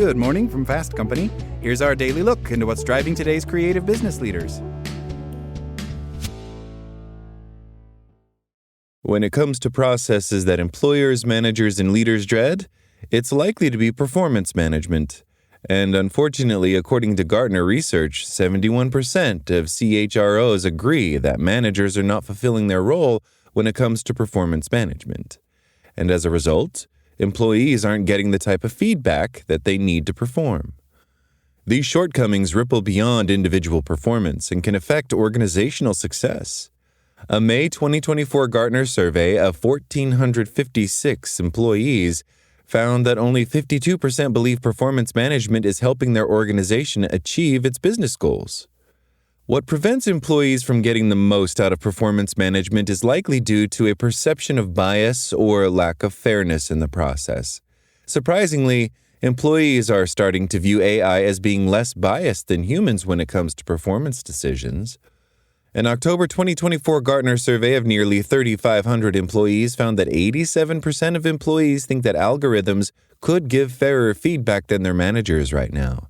Good morning from Fast Company. Here's our daily look into what's driving today's creative business leaders. When it comes to processes that employers, managers, and leaders dread, it's likely to be performance management. And unfortunately, according to Gartner research, 71% of CHROs agree that managers are not fulfilling their role when it comes to performance management. And as a result, employees aren't getting the type of feedback that they need to perform. These shortcomings ripple beyond individual performance and can affect organizational success. A May 2024 Gartner survey of 1,456 employees found that only 52% believe performance management is helping their organization achieve its business goals. What prevents employees from getting the most out of performance management is likely due to a perception of bias or lack of fairness in the process. Surprisingly, employees are starting to view AI as being less biased than humans when it comes to performance decisions. An October 2024 Gartner survey of nearly 3,500 employees found that 87% of employees think that algorithms could give fairer feedback than their managers right now.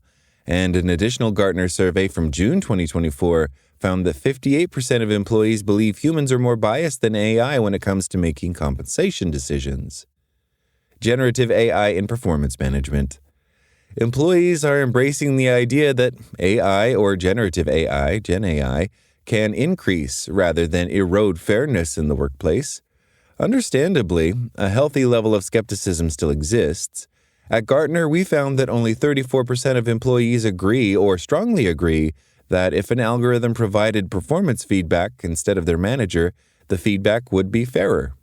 And an additional Gartner survey from June 2024 found that 58% of employees believe humans are more biased than AI when it comes to making compensation decisions. Generative AI in performance management. Employees are embracing the idea that AI or generative AI, Gen AI, can increase rather than erode fairness in the workplace. Understandably, a healthy level of skepticism still exists. At Gartner, we found that only 34% of employees agree or strongly agree that if an algorithm provided performance feedback instead of their manager, the feedback would be fairer.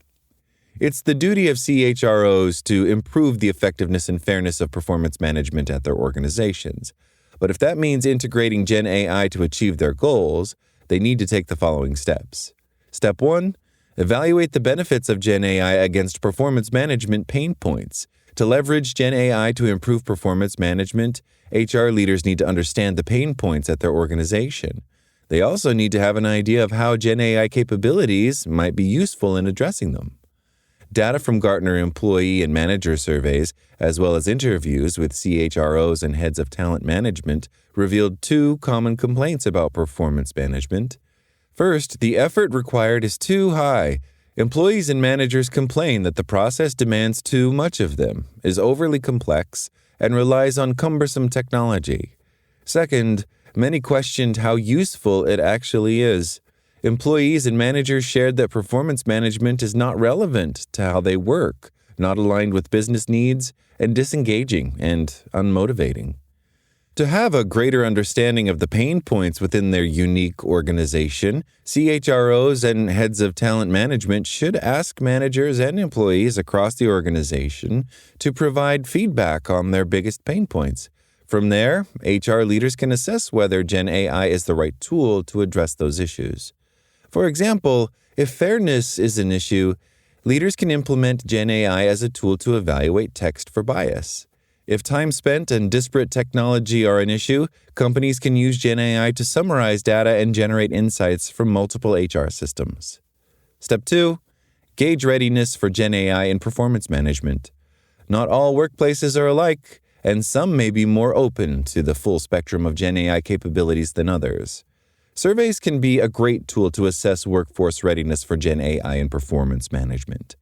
It's the duty of CHROs to improve the effectiveness and fairness of performance management at their organizations. But if that means integrating Gen AI to achieve their goals, they need to take the following steps. Step 1. Evaluate the benefits of Gen AI against performance management pain points. To leverage Gen AI to improve performance management, HR leaders need to understand the pain points at their organization. They also need to have an idea of how Gen AI capabilities might be useful in addressing them. Data from Gartner employee and manager surveys, as well as interviews with CHROs and heads of talent management, revealed two common complaints about performance management. First, the effort required is too high. Employees and managers complain that the process demands too much of them, is overly complex, and relies on cumbersome technology. Second, many questioned how useful it actually is. Employees and managers shared that performance management is not relevant to how they work, not aligned with business needs, and disengaging and unmotivating. To have a greater understanding of the pain points within their unique organization, CHROs and heads of talent management should ask managers and employees across the organization to provide feedback on their biggest pain points. From there, HR leaders can assess whether Gen AI is the right tool to address those issues. For example, if fairness is an issue, leaders can implement Gen AI as a tool to evaluate text for bias. If time spent and disparate technology are an issue, companies can use Gen AI to summarize data and generate insights from multiple HR systems. Step 2. Gauge readiness for Gen AI in performance management. Not all workplaces are alike, and some may be more open to the full spectrum of Gen AI capabilities than others. Surveys can be a great tool to assess workforce readiness for Gen AI in performance management.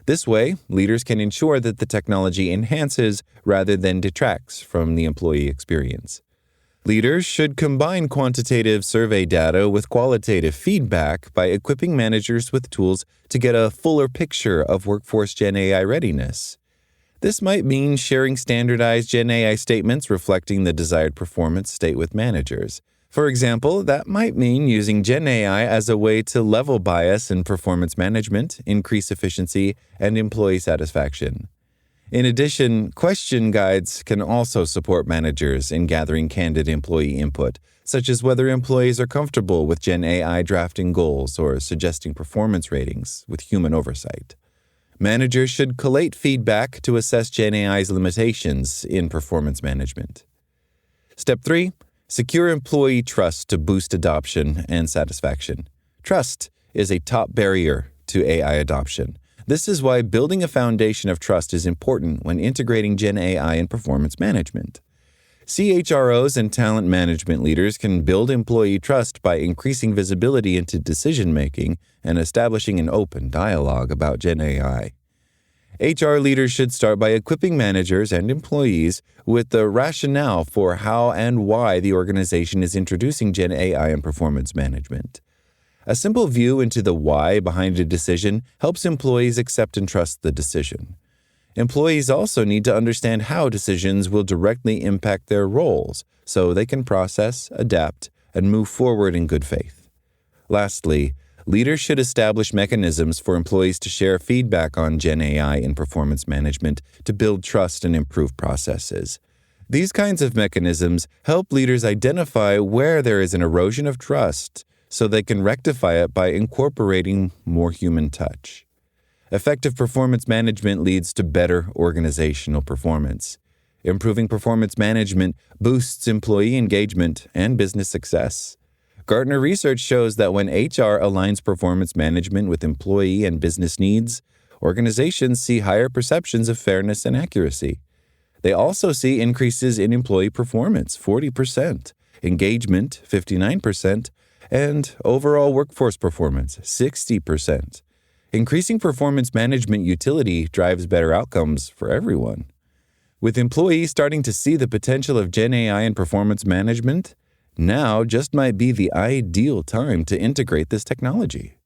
This way, leaders can ensure that the technology enhances rather than detracts from the employee experience. Leaders should combine quantitative survey data with qualitative feedback by equipping managers with tools to get a fuller picture of workforce Gen AI readiness. This might mean sharing standardized Gen AI statements reflecting the desired performance state with managers. For example, that might mean using Gen AI as a way to level bias in performance management, increase efficiency, and employee satisfaction. In addition, question guides can also support managers in gathering candid employee input, such as whether employees are comfortable with Gen AI drafting goals or suggesting performance ratings with human oversight. Managers should collate feedback to assess Gen AI's limitations in performance management. Step 3. Secure employee trust to boost adoption and satisfaction. Trust is a top barrier to AI adoption. This is why building a foundation of trust is important when integrating Gen AI in performance management. CHROs and talent management leaders can build employee trust by increasing visibility into decision-making and establishing an open dialogue about Gen AI. HR leaders should start by equipping managers and employees with the rationale for how and why the organization is introducing Gen AI in performance management. A simple view into the why behind a decision helps employees accept and trust the decision. Employees also need to understand how decisions will directly impact their roles so they can process, adapt, and move forward in good faith. Lastly, leaders should establish mechanisms for employees to share feedback on Gen AI in performance management to build trust and improve processes. These kinds of mechanisms help leaders identify where there is an erosion of trust so they can rectify it by incorporating more human touch. Effective performance management leads to better organizational performance. Improving performance management boosts employee engagement and business success. Gartner research shows that when HR aligns performance management with employee and business needs, organizations see higher perceptions of fairness and accuracy. They also see increases in employee performance, 40%, engagement, 59%, and overall workforce performance, 60%. Increasing performance management utility drives better outcomes for everyone. With employees starting to see the potential of Gen AI in performance management, now just might be the ideal time to integrate this technology.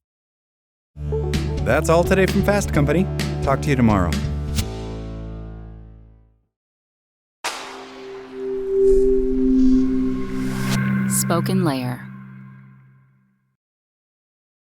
That's all today from Fast Company. Talk to you tomorrow. Spoken Layer.